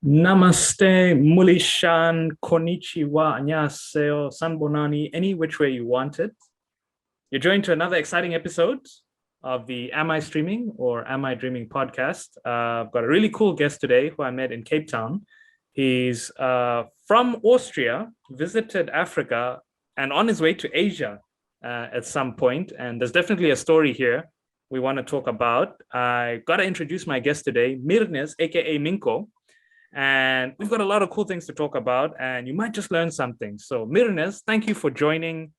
Namaste, Mulishan, Konnichiwa, Annyeonghaseyo, Sanbonani, any which way you want it. You're joined to another exciting episode of the Am I Streaming or Am I Dreaming podcast. I've got a really cool guest today who I met in Cape Town. He's from Austria, visited Africa, and on his way to Asia at some point. And there's definitely a story here we want to talk about. I got to introduce my guest today, Mirnes, aka Minko. And we've got a lot of cool things to talk about, and you might just learn something. So Mirnes, thank you for joining.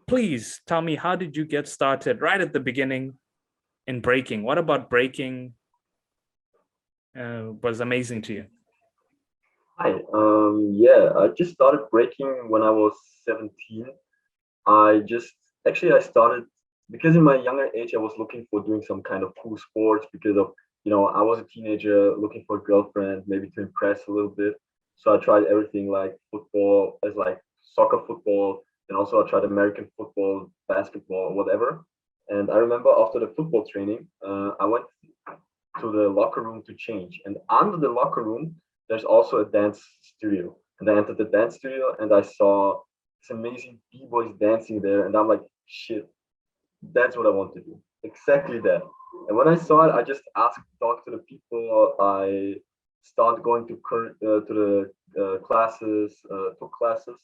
Please tell me, how did you get started right at the beginning in breaking? What about breaking was amazing to you? Hi, yeah, I just started breaking when I was 17. I started because in my younger age, I was looking for doing some kind of cool sports because of, I was a teenager looking for a girlfriend, maybe to impress a little bit. So I tried everything like football, as like soccer football, and also I tried American football, basketball, whatever. And I remember after the football training, I went to the locker room to change. And under the locker room, there's also a dance studio. And I entered the dance studio and I saw this amazing b-boys dancing there. And I'm like, shit, that's what I want to do. Exactly that. And when I saw it, I just talked to the people. I started going to the classes, took classes.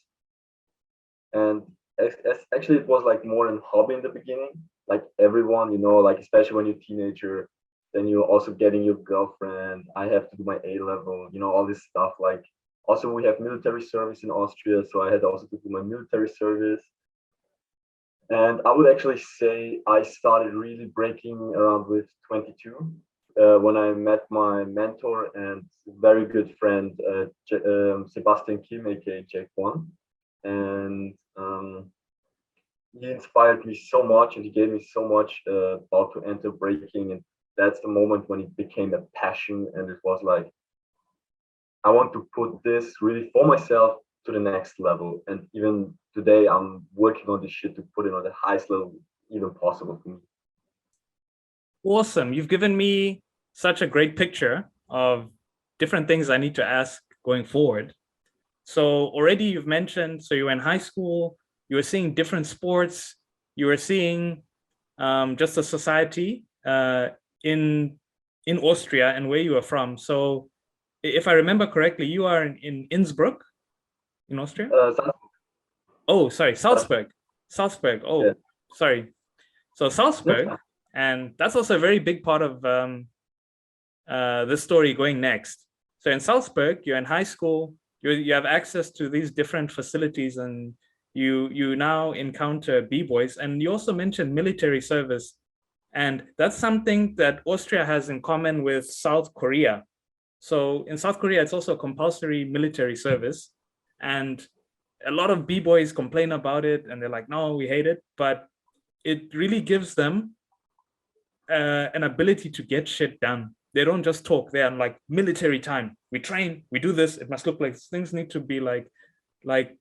And actually, it was like more an hobby in the beginning. Like everyone, like especially when you're a teenager, then you're also getting your girlfriend. I have to do my A level, all this stuff. Like also we have military service in Austria, so I had also to do my military service. And I would actually say I started really breaking around with 22 when I met my mentor and very good friend, Sebastian Kim, aka Jack One. And he inspired me so much and he gave me so much about to enter breaking. And that's the moment when it became a passion. And it was like, I want to put this really for myself to the next level. And even today, I'm working on this shit to put it on the highest level even possible for me. Awesome. You've given me such a great picture of different things I need to ask going forward. So already you've mentioned, so you were in high school, you were seeing different sports, you were seeing just the society in Austria and where you are from. So if I remember correctly, you are in Innsbruck, in Austria? Oh, sorry, Salzburg. Salzburg. Oh, yeah. Sorry. So Salzburg, yeah. And that's also a very big part of this story going next. So in Salzburg, you're in high school, you have access to these different facilities, and you now encounter b-boys. And you also mentioned military service, and that's something that Austria has in common with South Korea. So in South Korea, it's also compulsory military service, and a lot of b-boys complain about it, and they're like, no, we hate it, but it really gives them an ability to get shit done. They don't just talk. They're on like military time. We train, we do this. It must look like things need to be like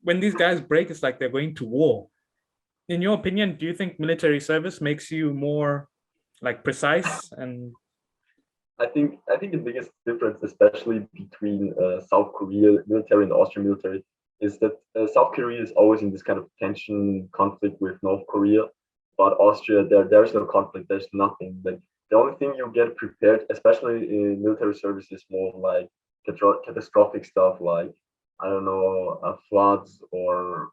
when these guys break, it's like they're going to war. In your opinion, do you think military service makes you more like precise? And I think the biggest difference, especially between South Korea military and Austrian military, is that South Korea is always in this kind of tension conflict with North Korea, but Austria, there's no conflict. There's nothing. Like the only thing you get prepared, especially in military service, is more like catastrophic stuff, like I don't know, floods, or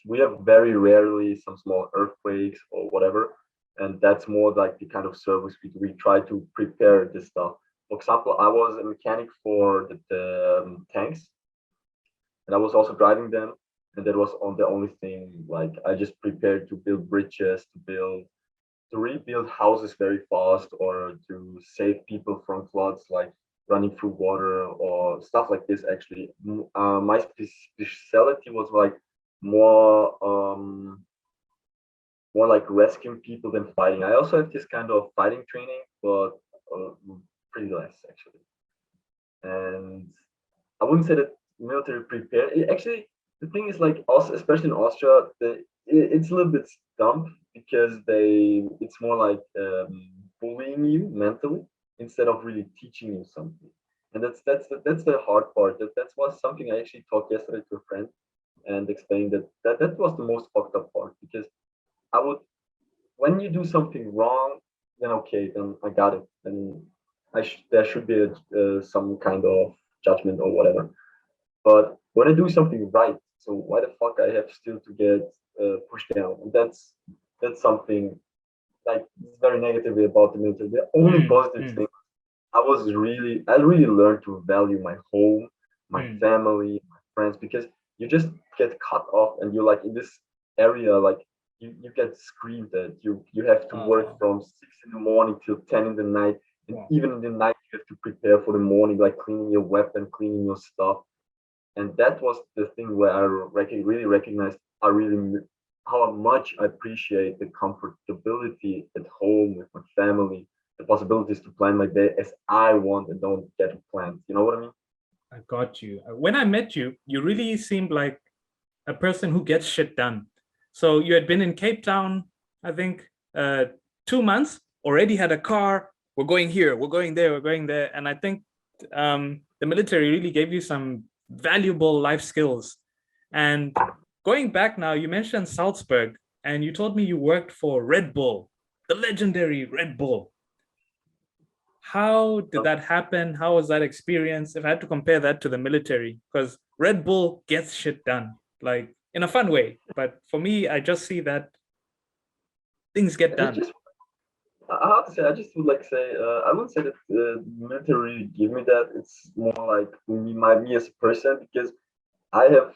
we have very rarely some small earthquakes or whatever. And that's more like the kind of service we try to prepare this stuff. For example, I was a mechanic for the tanks, and I was also driving them. And that was on the only thing, like I just prepared to build bridges, to rebuild houses very fast, or to save people from floods, like running through water or stuff like this. Actually, my specialty was like more more like rescuing people than fighting. I also have this kind of fighting training, but pretty less actually. And I wouldn't say that military prepared. Actually, the thing is like also, especially in Austria, it's a little bit dumb because it's more like bullying you mentally instead of really teaching you something. And that's the hard part. That was something I actually talked yesterday to a friend and explained that was the most fucked up part, because I would, when you do something wrong, then okay, then I got it. Then there should be some kind of judgment or whatever. But when I do something right, so why the fuck I have still to get pushed down? And that's something like very negatively about the military. The only Mm, positive mm, thing, I really learned to value my home, my mm. family, my friends, because you just get cut off and you're like in this area, like you get screamed at. You have to work Oh, from 6 in the morning till 10 in the night, and wow. even in the night you have to prepare for the morning, like cleaning your weapon, cleaning your stuff. And that was the thing where really recognized I really how much I appreciate the comfortability at home with my family, the possibilities to plan my day as I want and don't get it planned. You know what I mean? I got you. When I met you, you really seemed like a person who gets shit done. So you had been in Cape Town, I think, 2 months, already had a car. We're going here, we're going there, we're going there. And I think the military really gave you some valuable life skills. And going back now, you mentioned Salzburg, and you told me you worked for Redbull, the legendary Redbull. How did Um, that happen? How was that experience? If I had to compare that to the military, because Red Bull gets shit done, like in a fun way. But for me, I just see that things get it's done. just I have to say, I just would like say, I wouldn't say that the military give me that. It's more like me as a person, because I have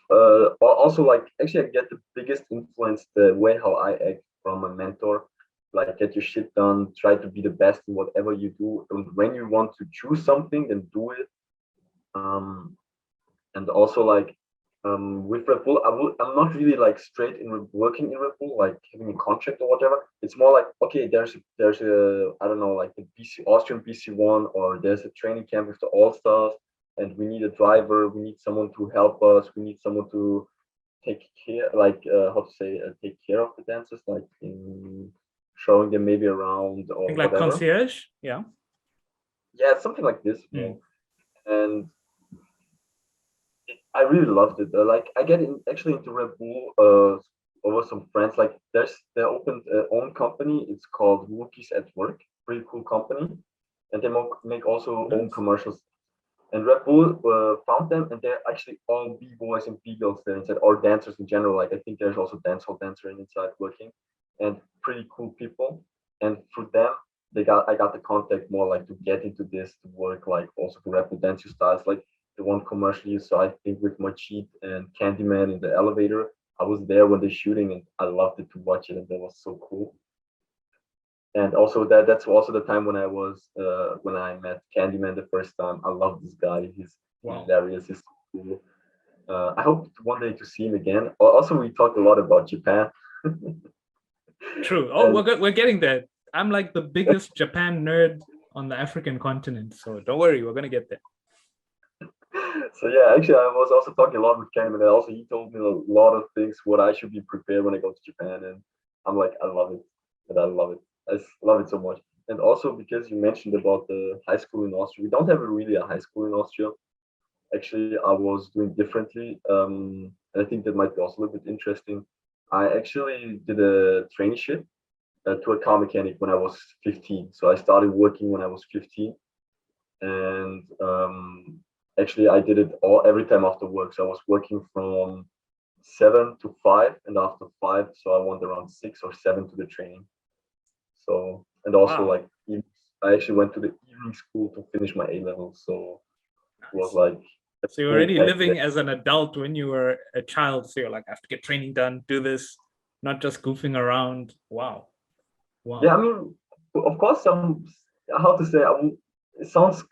also like actually I get the biggest influence the way how I act from a mentor. Like get your shit done, try to be the best in whatever you do, and when you want to choose something, then do it. Um, and also like with Red Bull, I'm not really like straight in working in Red Bull, like having a contract or whatever. It's more like okay, there's a I don't know like the BC Austrian BC1, or there's a training camp with the All Stars, and we need a driver, we need someone to help us, we need someone to take care, like how to say, take care of the dancers, like in showing them maybe around I or think like whatever. concierge, yeah. Yeah, something like this, Mm. more. And I really loved it. Like I get in actually into Red Bull over some friends. Like they opened their own company. It's called Rookies at Work. Pretty cool company, and they make also own Nice. commercials. And Red Bull found them, and they're actually all b boys and b girls there inside, or dancers in general. Like I think there's also dancehall dancer inside working, and pretty cool people. And through them, I got the contact more like to get into this to work like also to rep the dance styles. Like the one commercial you saw, I think with Machit and Candyman in the elevator. I was there when they're shooting, and I loved it to watch it, and that was so cool. And also that's also the time when I was when I met Candyman the first time. I love this guy. He's Wow. hilarious. He's so cool. I hope one day to see him again. Also, we talked a lot about Japan, True. Oh, and we're getting there. I'm like the biggest Japan nerd on the African continent. So don't worry, we're gonna get there. so yeah, actually, I was also talking a lot with Candyman. And also, he told me a lot of things what I should be prepared when I go to Japan, and I'm like, I love it, and I love it. Love it so much. And also because you mentioned about the high school in Austria, we don't have really a high school in Austria. Actually, I was doing differently, and I think that might be also a little bit interesting. I actually did a traineeship to a car mechanic when I was 15. So I started working when I was 15, and actually I did it all every time after work. So I was working from 7 to 5, and after 5, so I went around 6 or 7 to the training. So and also Wow. like I actually went to the evening school to finish my A level. So it was Nice. like a So you're full already packed day. living as an adult when you were a child. So you're like, I have to get training done, do this, not just goofing around. Wow. Yeah, I Wow. mean, of course, some how to say, it sounds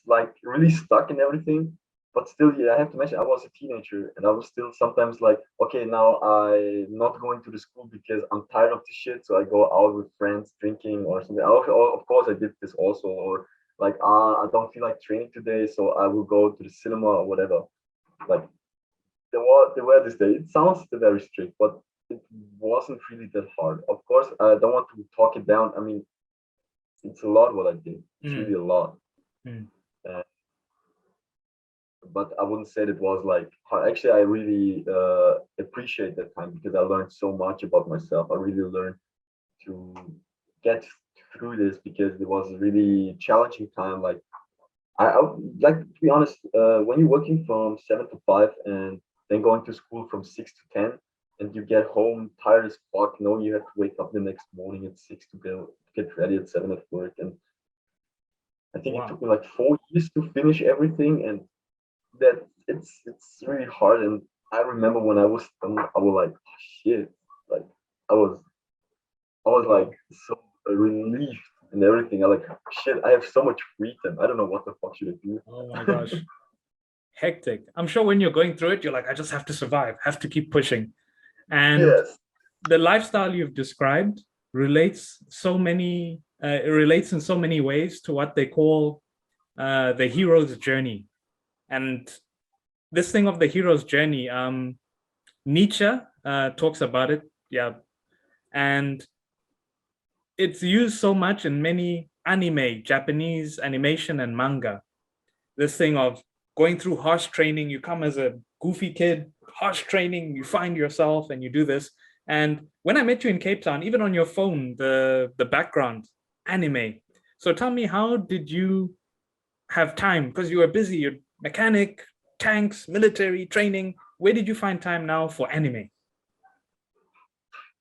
like really stuck in everything, but still, yeah, I have to mention I was a teenager, and I was still sometimes like, okay, now I'm not going to the school because I'm tired of the shit, so I go out with friends drinking or something. Of course, I did this also, or like, I don't feel like training today, so I will go to the cinema or whatever. Like there were this day. It sounds very strict, but it wasn't really that hard. Of course, I don't want to talk it down. I mean, it's a lot what I did. It's really Mm, a lot. mm. Uh, but I wouldn't say it was like hard. Actually, I really appreciate that time because I learned so much about myself. I really learned to get through this because it was a really challenging time. Like I like to be honest, when you're working from 7 to 5 and then going to school from 6 to 10, and you get home tired as fuck, knowing you have to wake up the next morning at 6 to go get ready at 7 at work, and I think it Wow. took me like 4 years to finish everything, and that it's really hard. And I remember when I was done, I was like, oh, shit, like I was I was like Wow. so relieved and everything. I like shit. I have so much free time. I don't know what the fuck should I do. Oh my gosh. Hectic. I'm sure when you're going through it, you're like, I just have to survive, have to keep pushing. And Yes. the lifestyle you've described it relates in so many ways to what they call the hero's journey. And this thing of the hero's journey, Nietzsche talks about it. Yeah. And it's used so much in many anime, Japanese animation and manga. This thing of going through harsh training, you come as a goofy kid, harsh training, you find yourself and you do this. And when I met you in Cape Town, even on your phone, the background, anime. So tell me, how did you have time? Because you were busy, you're mechanic, tanks, military, training. Where did you find time now for anime?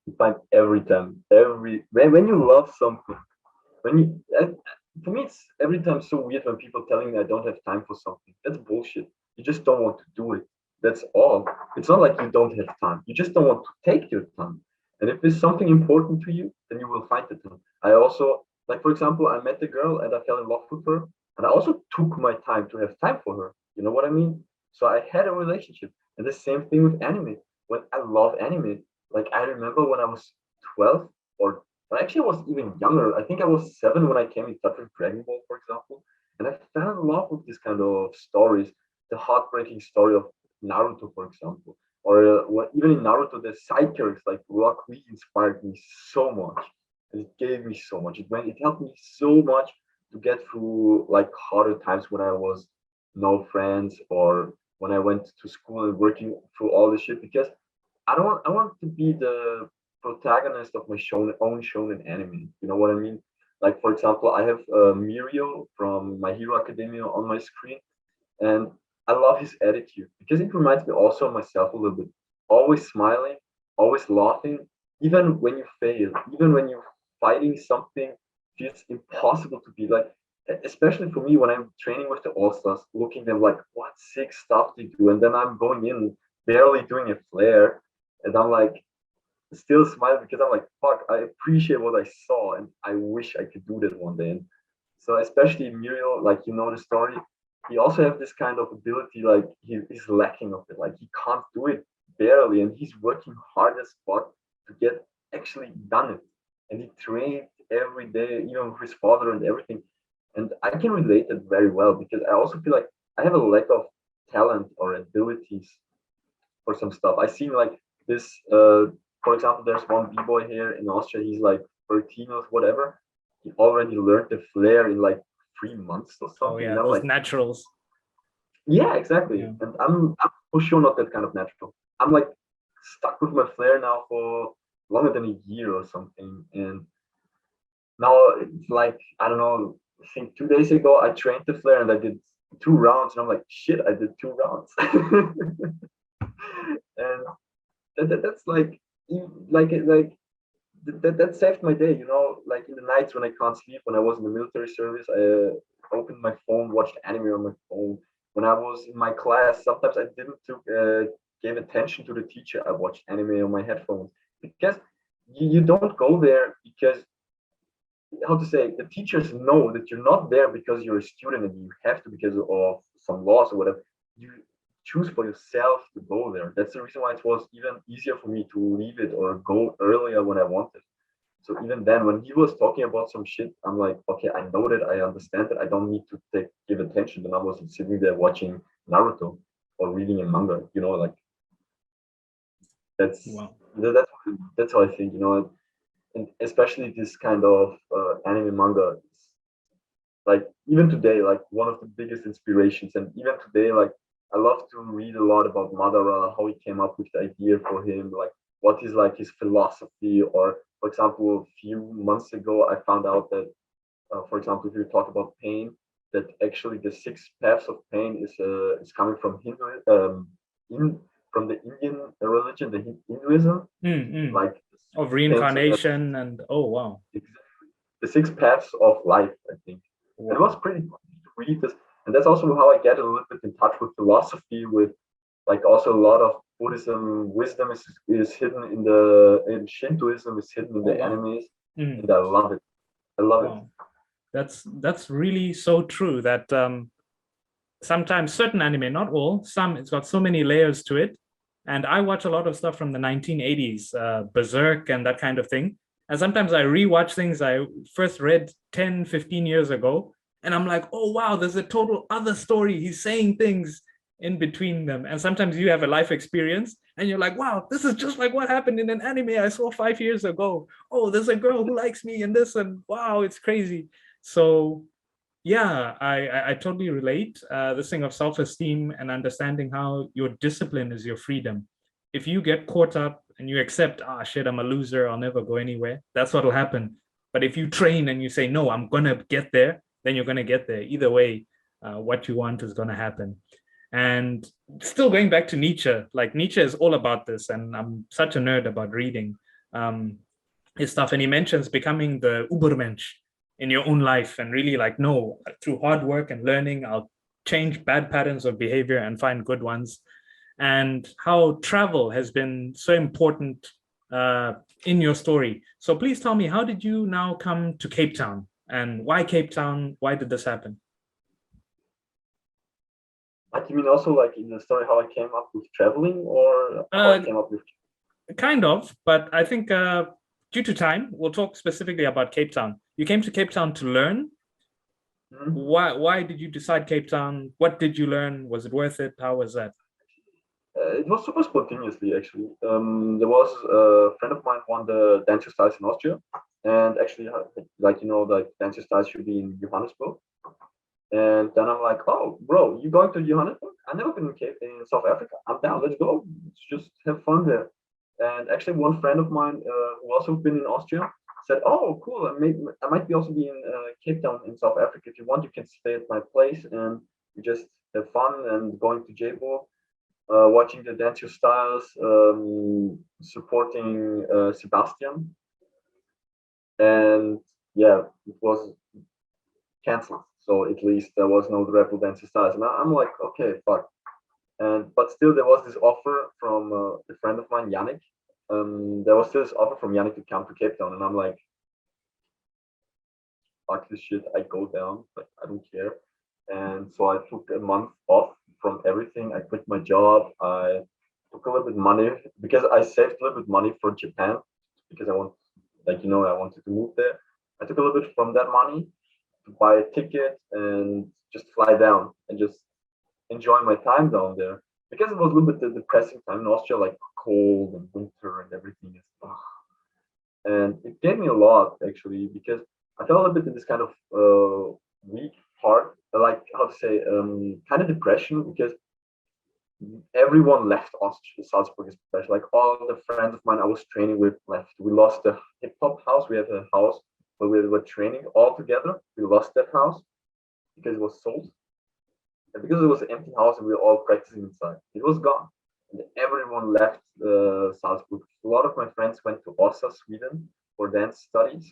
You find every time, when you love something, when you for me it's every time so weird when people telling me I don't have time for something. That's bullshit. You just don't want to do it. That's all. It's not like you don't have time. You just don't want to take your time. And if there's something important to you, then you will find the time. I also like, for example, I met a girl and I fell in love with her, and I also took my time to have time for her. You know what I mean? So I had a relationship, and the same thing with anime. When I love anime, like I remember when I was 12 or actually, I was even younger. I think I was 7 when I came in touch with Dragon Ball, for example. And I fell in love with this kind of stories, the heartbreaking story of Naruto, for example. Or even in Naruto, the side characters like Rock Lee inspired me so much. And it gave me so much. It helped me so much to get through like harder times when I was no friends or when I went to school and working through all this shit because I want to be the protagonist of my own shonen anime. You know what I mean? Like for example, I have Mirio from My Hero Academia on my screen, and I love his attitude because it reminds me also of myself a little bit. Always smiling, always laughing, even when you fail, even when you're fighting something feels impossible to be like. Especially for me when I'm training with the All Stars, looking at them like what sick stuff they do, and then I'm going in barely doing a flare, and I'm like still smiling because I'm like, fuck, I appreciate what I saw and I wish I could do that one day. And so especially Muriel, like you know the story, he also have this kind of ability, like he's lacking of it. Like he can't do it barely and he's working hard as fuck to get actually done it. And he trained every day, even with his father and everything. And I can relate it very well because I also feel like I have a lack of talent or abilities for some stuff. I seen like this for example, there's one b-boy here in Austria, he's like 13 or whatever. He already learned the flare in like 3 months or Oh something. yeah, And I'm those like, naturals. yeah, exactly. Yeah. And I'm for sure not that kind of natural. I'm like stuck with my flare now for longer than a year or something. And now it's like, I don't know, I think 2 days ago I trained the flare and I did 2 rounds and I'm like, shit, I did 2 rounds. And that's like that saved my day, you know, like in the nights when I can't sleep, when I was in the military service, I opened my phone, watched anime on my phone. When I was in my class, sometimes I didn't took give attention to the teacher. I watched anime on my headphones because you don't go there because, how to say, the teachers know that you're not there because you're a student and you have to because of some laws or whatever. You choose for yourself to go there. That's the reason why it was even easier for me to leave it or go earlier when I wanted. So even then, when he was talking about some shit, I'm like, okay, I know that, I understand that, I don't need to give attention. Then I was sitting there watching Naruto or reading a manga. You know, like that's Wow. that's that's how I think. You know, and especially this kind of anime manga, like even today, like one of the biggest inspirations. And even today, like I love to read a lot about Madara, how he came up with the idea for him, like what is like his philosophy. Or, for example, a few months ago, I found out that, for example, if you talk about pain, that actually the six paths of pain is coming from in from the Indian religion, the Hinduism, Mm-mm. like Of things reincarnation and oh wow. the six paths of life, I think. And it was Wow. pretty cool to read this. And that's also how I get a little bit in touch with philosophy, with like also a lot of Buddhism wisdom is hidden in Shintoism is hidden in Oh the wow. animes. Mm. And I love it. I love it. Wow. That's really so true that sometimes certain anime, not all, some it's got so many layers to it. And I watch a lot of stuff from the 1980s, Berserk and that kind of thing. And sometimes I rewatch things I first read 10, 15 years ago. And I'm like, oh, wow, there's a total other story. He's saying things in between them. And sometimes you have a life experience and you're like, wow, this is just like what happened in an anime I saw 5 years ago. Oh, there's a girl who likes me and this, and wow, it's crazy. So yeah, I totally relate. This thing of self-esteem and understanding how your discipline is your freedom. If you get caught up and you accept, ah, shit, I'm a loser, I'll never go anywhere, that's what'll happen. But if you train and you say, no, I'm gonna get there, then you're gonna get there. Either way, what you want is gonna happen. And still going back to Nietzsche, like Nietzsche is all about this, and I'm such a nerd about reading his stuff. And he mentions becoming the Ubermensch in your own life and really like, no, through hard work and learning, I'll change bad patterns of behavior and find good ones. And how travel has been so important uh, in your story. So please tell me, how did you now come to Cape Town? And why Cape Town? Why did this happen? Like you mean also like in the story how I came up with traveling or how I Uh, came up with Kind of, but I think due to time, we'll talk specifically about Cape Town. You came to Cape Town to learn. Mhm. Why did you decide Cape Town? What did you learn? Was it worth it? How was that? It was super spontaneously, actually. There was a friend of mine won the dancer styles in Austria, and actually, like like dancer styles should be in Johannesburg. And then I'm like, oh, bro, you going to Johannesburg? I've never been in in South Africa. I'm down. Let's go. Let's just have fun there. And actually, one friend of mine who also been in Austria said, oh, cool. I might be also be in Cape Town in South Africa. If you want, you can stay at my place and you just have fun and going to Jabo, watching the dance styles, supporting Sebastian, and yeah, it was canceled. So at least there was no Redbull dance styles, and I'm like, okay, fuck. And but still, there was this offer from a friend of mine, Yannick. There was still this offer from Yannick to come to Cape Town, and I'm like, fuck this shit. I go down, like I don't care. And so I took a month off from everything. I quit my job. I took a little bit money because I saved a little bit money for Japan because I want, like I wanted to move there. I took a little bit from that money to buy a ticket and just fly down and just enjoy my time down there because it was a little bit the depressing time in Austria, like cold and winter and everything is. And it gave me a lot actually because I felt a bit in this kind of weak part, like how to say, kind of depression because everyone left Austria, Salzburg especially. Like all the friends of mine I was training with left. We lost the hip hop house. We had a house where we were training all together. We lost that house because it was sold. And because it was an empty house and we were all practicing inside, it was gone. And everyone left Salzburg. A lot of my friends went to Ossa, Sweden for dance studies.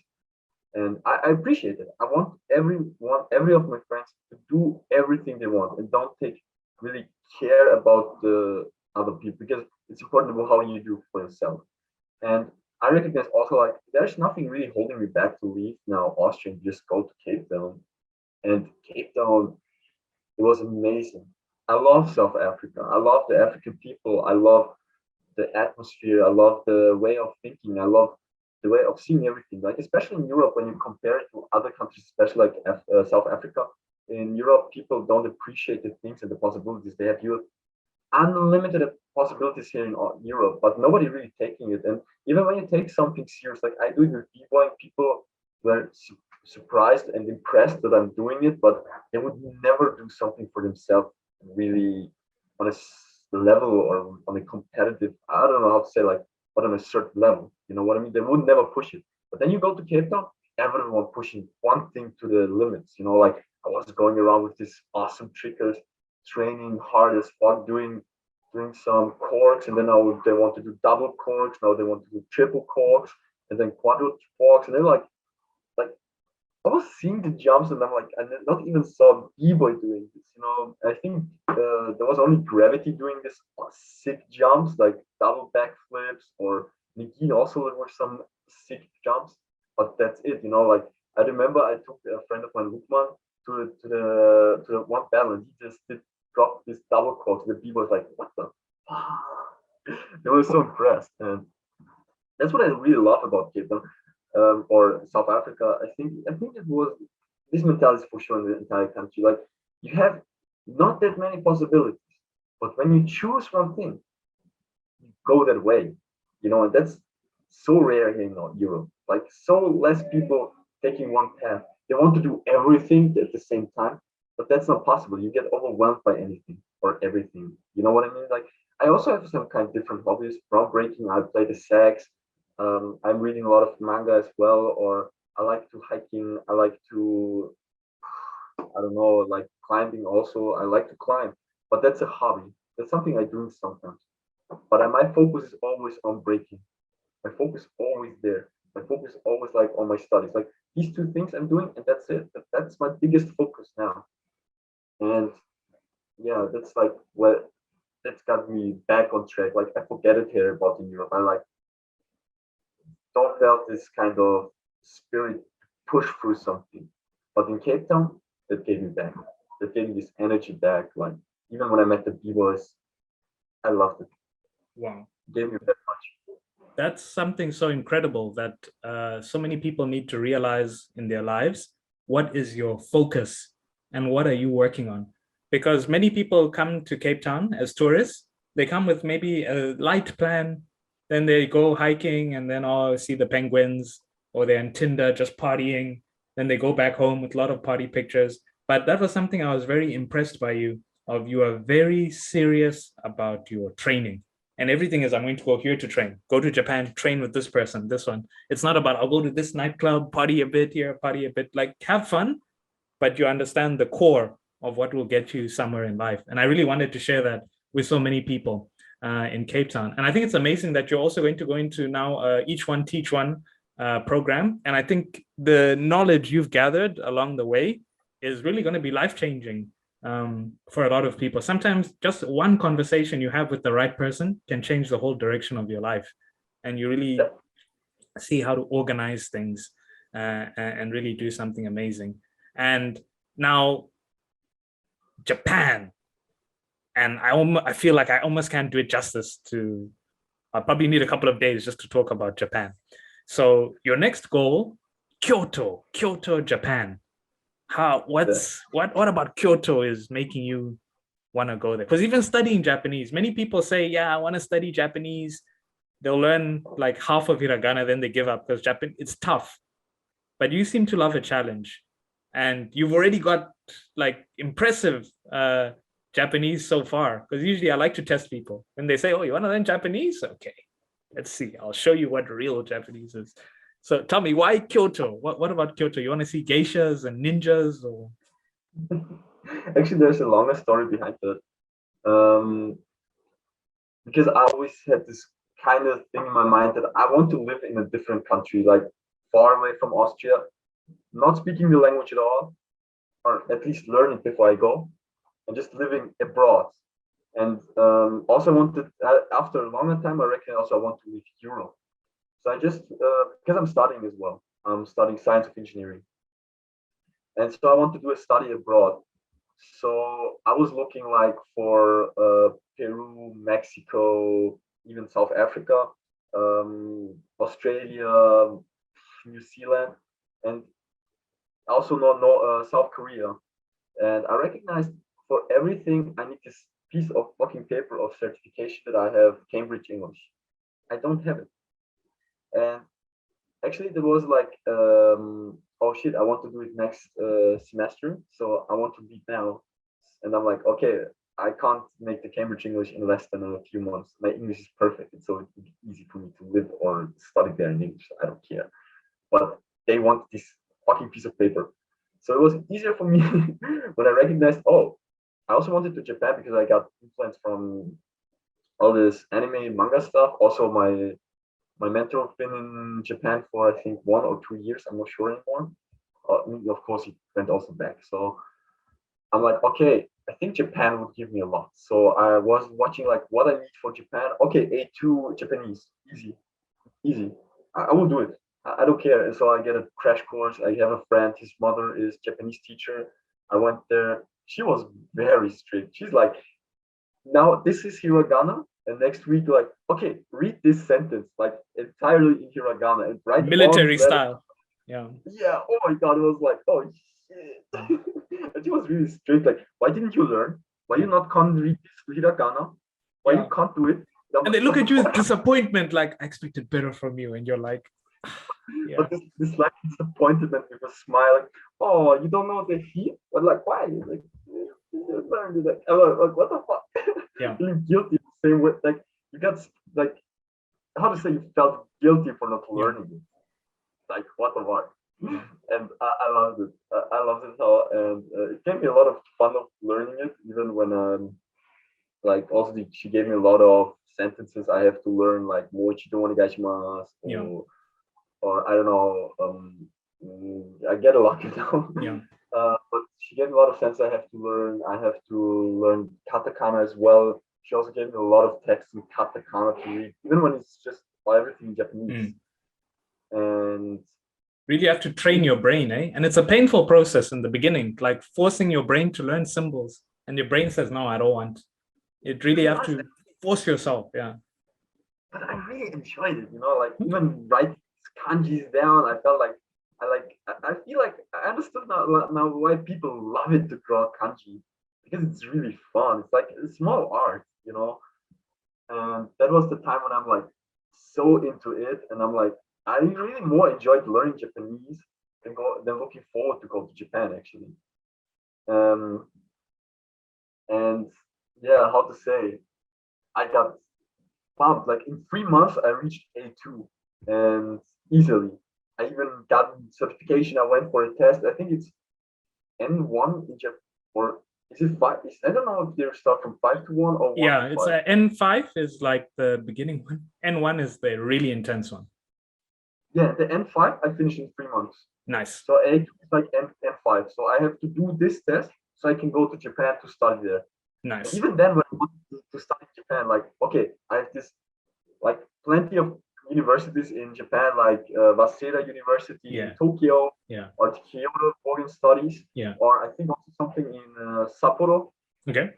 And I appreciate it. I want every of my friends to do everything they want and don't take really care about the other people because it's important about how you do for yourself. And I recognize also like there's nothing really holding me back to leave now Austria and just go to Cape Town. And Cape Town, it was amazing. I love South Africa. I love the African people. I love the atmosphere. I love the way of thinking. I love the way of seeing everything. Like especially in Europe, when you compare it to other countries, especially like South Africa. In Europe, people don't appreciate the things and the possibilities they have. You have unlimited possibilities here in Europe, but nobody really taking it. And even when you take something serious, like I do it with b-boying, people were surprised and impressed that I'm doing it, but they would never do something for themselves really on a level or on a competitive, I don't know how to say, like, but on a certain level. You know what I mean? They would never push it. But then you go to Cape Town, everyone pushing one thing to the limits. You know, like I was going around with these awesome triggers, training hard as fuck, doing some corks, and then now they want to do double corks. Now they want to do triple corks, and then quadruple corks, and they're like I was seeing the jumps, and I'm like, I not even saw B-boy doing this. You know, I think there was only Gravity doing this sick jumps, like double backflips, or Nagin also there were some sick jumps, but that's it. You know, like I remember I took a friend of mine, Lukman, to the one battle, and he just did drop this double quote. The B-boy was like, what the? They were so impressed, and that's what I really love about Cape Town, or South Africa. I think it was this mentality for sure in the entire country. Like you have not that many possibilities, but when you choose one thing, you go that way. You know, and that's so rare here in Europe. Like so less people taking one path. They want to do everything at the same time, but that's not possible. You get overwhelmed by anything or everything. You know what I mean? Like I also have some kind of different hobbies. From breaking, I play the sax. I'm reading a lot of manga as well, or I like to hiking. I like to, I don't know, like climbing also. I like to climb, but that's a hobby. That's something I do sometimes. But my focus is always on breaking. My focus is always there. My focus is always like on my studies. Like these two things I'm doing, and that's it. That's my biggest focus now. And yeah, that's like what that's got me back on track. Like I forget it here about in Europe. I like don't felt this kind of spirit push through something. But in Cape Town, that gave me back. That gave me this energy back. Like even when I met the B-boys, I loved it. Wow. It gave me that much. That's something so incredible that so many people need to realize in their lives. What is your focus and what are you working on? Because many people come to Cape Town as tourists. They come with maybe a light plan, then they go hiking and then see the penguins, or they're on Tinder just partying. Then they go back home with a lot of party pictures. But that was something I was very impressed by you, of you are very serious about your training. And everything is, I'm going to go here to train, go to Japan, train with this person, this one. It's not about, I'll go to this nightclub, party a bit here, party a bit, like have fun, but you understand the core of what will get you somewhere in life. And I really wanted to share that with so many people in Cape Town. And I think it's amazing that you're also going to go into now each one teach one program. And I think the knowledge you've gathered along the way is really going to be life-changing for a lot of people. Sometimes just one conversation you have with the right person can change the whole direction of your life. And you really see how to organize things and really do something amazing. And now Japan. And I feel like I almost can't do it justice to, I'll probably need a couple of days just to talk about Japan. So your next goal, Kyoto, Japan. What about Kyoto is making you want to go there? Because even studying Japanese, many people say, yeah, I want to study Japanese. They'll learn like half of hiragana, then they give up because Japan, it's tough. But you seem to love a challenge. And you've already got like impressive Japanese so far. Because usually I like to test people. When they say, oh, you want to learn Japanese? Okay, let's see. I'll show you what real Japanese is. So tell me, why Kyoto? What about Kyoto? You want to see geishas and ninjas? Or Actually, there's a longer story behind that. Because I always had this kind of thing in my mind that I want to live in a different country, like far away from Austria, not speaking the language at all, or at least learn it before I go, and just living abroad. And also wanted, after a longer time, I reckon also I want to leave Europe. So I just, because I'm studying as well, I'm studying science of engineering. And so I want to do a study abroad. So I was looking like for Peru, Mexico, even South Africa, Australia, New Zealand, and also South Korea. And I recognized for everything I need this piece of fucking paper of certification that I have Cambridge English. I don't have it. And actually there was like oh shit, I want to do it next semester, so I want to leave now. And I'm like, okay, I can't make the Cambridge English in less than a few months. My English is perfect. It's so easy for me to live or study there in English. I don't care. But they want this fucking piece of paper. So it was easier for me when I recognized, oh, I also wanted to Japan because I got influence from all this anime manga stuff. Also, my mentor been in Japan for I think 1 or 2 years. I'm not sure anymore. Of course, he went also back. So I'm like, okay, I think Japan would give me a lot. So I was watching like what I need for Japan. Okay, A2 Japanese, easy, easy. I will do it. I don't care. And so I get a crash course. I have a friend. His mother is Japanese teacher. I went there. She was very strict. She's like, now this is hiragana, and next week like, okay, read this sentence like entirely in hiragana and write all Military these letters. style. Yeah. Yeah, oh my god, it was like, oh shit. And she was really strict, like, why didn't you learn? Why you not can't read this hiragana? Why you can't do it? And they look at you with disappointment, like, I expected better from you, and you're like, yeah. But this like disappointment with a smile, like, oh, you don't know the he? But like, why? Like, you learned it. Like, like, what the fuck? Yeah. Feeling guilty the same way, like you got like, how to say, you felt guilty for not learning it. Like, what the fuck? And I loved it. I loved it all, and it gave me a lot of fun of learning it. Even when like also she gave me a lot of sentences I have to learn, like moichido onegaishimasu, or I don't know. I get a lot now. Yeah. But she gave me a lot of sentences I have to learn. I have to learn katakana as well. She also gave me a lot of text in katakana to read, even when it's just everything in Japanese. And really have to train your brain, eh? And it's a painful process in the beginning, like forcing your brain to learn symbols. And your brain says, no, I don't want. It really have to force yourself, yeah. But I really enjoyed it, like even writing kanjis down, I felt like I feel like I understood now why people love it to draw kanji, because it's really fun. It's like a small art, And that was the time when I'm like so into it, and I'm like, I really more enjoyed learning Japanese than looking forward to go to Japan actually. And yeah, how to say, I got pumped. Like in 3 months, I reached A2 and easily. I even got certification. I went for a test. I think it's N1 in Japan, or is it 5? I don't know if they start from 5 to 1 or 1 Yeah, to it's 5. N5 is like the beginning one. N1 is the really intense one. Yeah, the N5 I finished in 3 months. Nice. So A2 is like N5. So I have to do this test so I can go to Japan to study there. Nice. And even then, when I wanted to study Japan, like, okay, I have this, like, plenty of universities in Japan, like Waseda University in Tokyo, or Kyoto Foreign Studies, or I think also something in Sapporo. Okay.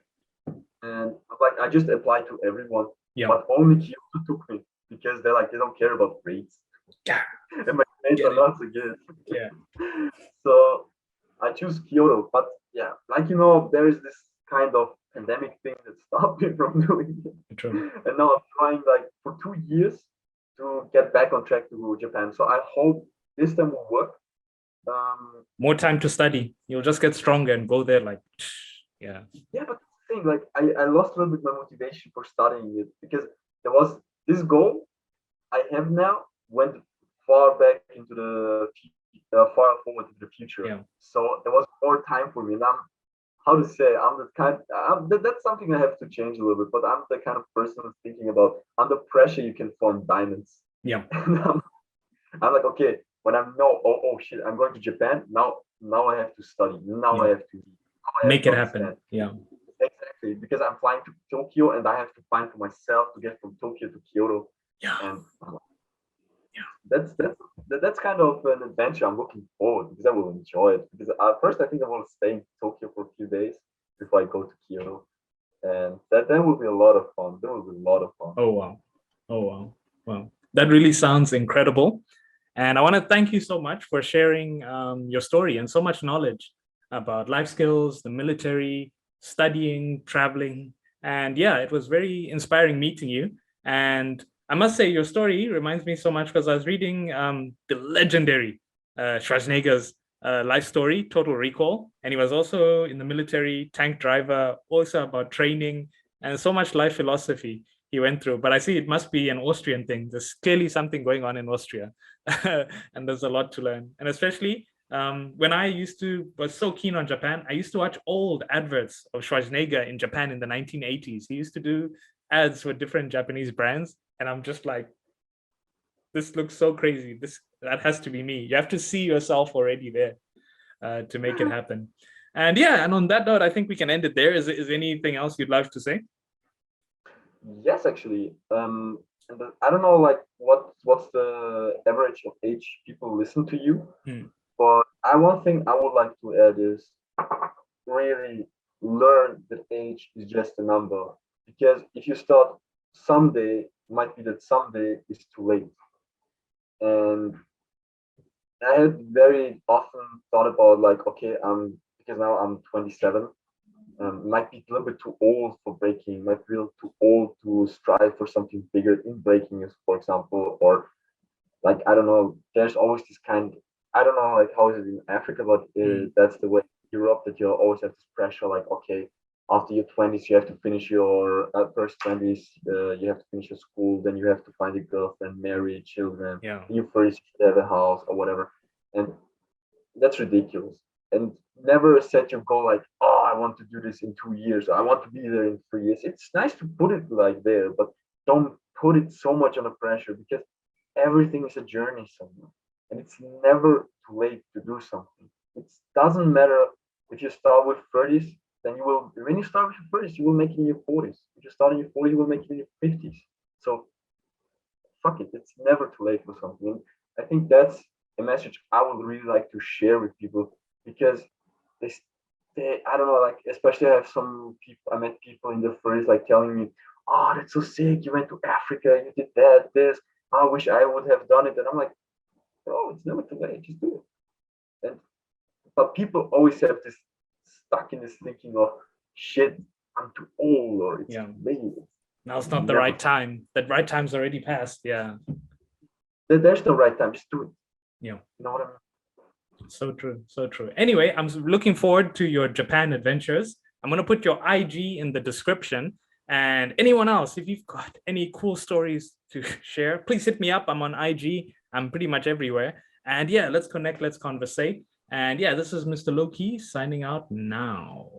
And like, I just applied to everyone, but only Kyoto took me because they're like, they don't care about grades. Yeah. And my grades are not so good. Yeah. So I choose Kyoto, but yeah, like, there is this kind of pandemic thing that stopped me from doing it. True. And now I'm trying like for 2 years to get back on track to Japan. So I hope this time will work. More time to study. You'll just get stronger and go there like, yeah. Yeah, but the thing, like, I lost a little bit my motivation for studying it because there was this goal I have now went far back into the far forward into the future. Yeah. So there was more time for me. And how to say, that's something I have to change a little bit, but I'm the kind of person who's thinking about under pressure you can form diamonds. Yeah. And I'm like, okay, when I'm oh shit, I'm going to Japan, now I have to study. Now I have to make it happen. Yeah. Exactly, because I'm flying to Tokyo and I have to find for myself to get from Tokyo to Kyoto. Yeah. And that's kind of an adventure I'm looking forward, because I will enjoy it. Because first I think I want to stay in Tokyo for a few days before I go to Kyoto, and that will be a lot of fun. That will be a lot of fun. Oh wow, wow, that really sounds incredible. And I want to thank you so much for sharing your story and so much knowledge about life skills, the military, studying, traveling. And yeah, it was very inspiring meeting you. And I must say your story reminds me so much, because I was reading the legendary Schwarzenegger's life story, Total Recall. And he was also in the military, tank driver, also about training and so much life philosophy he went through. But I see it must be an Austrian thing. There's clearly something going on in Austria and there's a lot to learn. And especially when I was so keen on Japan, I used to watch old adverts of Schwarzenegger in Japan in the 1980s. He used to do ads for different Japanese brands. And I'm just like, this looks so crazy. That has to be me. You have to see yourself already there to make it happen. And yeah, and on that note, I think we can end it there. Is anything else you'd like to say? Yes, actually. I don't know, like what's the average of age people listen to you, but one thing I would like to add is really learn that age is just a number. Because if you start someday, might be that someday is too late. And I had very often thought about like, okay, because now I'm 27, might be a little bit too old for breaking, might be a little too old to strive for something bigger in breaking, for example, or like I don't know. There's always this kind. I don't know like how is it in Africa, but that's the way in Europe that you always have this pressure. Like okay, after your 20s, you have to finish your first 20s. You have to finish your school, then you have to find a girlfriend, marry, children. Yeah. You first have a house or whatever, and that's ridiculous. And never set your goal like, oh, I want to do this in 2 years. I want to be there in 3 years. It's nice to put it like there, but don't put it so much on the pressure because everything is a journey somewhere. And it's never too late to do something. It doesn't matter if you start with 30s, then you will, when you start with your 30s, you will make it in your 40s. If you start in your 40s, you will make it in your 50s. So fuck it, it's never too late for something. And I think that's a message I would really like to share with people because they I don't know, like especially I have some people I met people in the first like telling me, oh, that's so sick, you went to Africa, you did that, this, I wish I would have done it. And I'm like, bro, it's never too late, just do it. And but people always have this stuck in this thinking of shit, I'm too old or it's too late. Now it's not the right time. That right time's already passed. Yeah. There's no right time, just do it. Yeah. You know what I mean? So true. So true. Anyway, I'm looking forward to your Japan adventures. I'm going to put your IG in the description. And anyone else, if you've got any cool stories to share, please hit me up. I'm on IG. I'm pretty much everywhere. And yeah, let's connect. Let's conversate. And yeah, this is Mr. Low Key signing out now.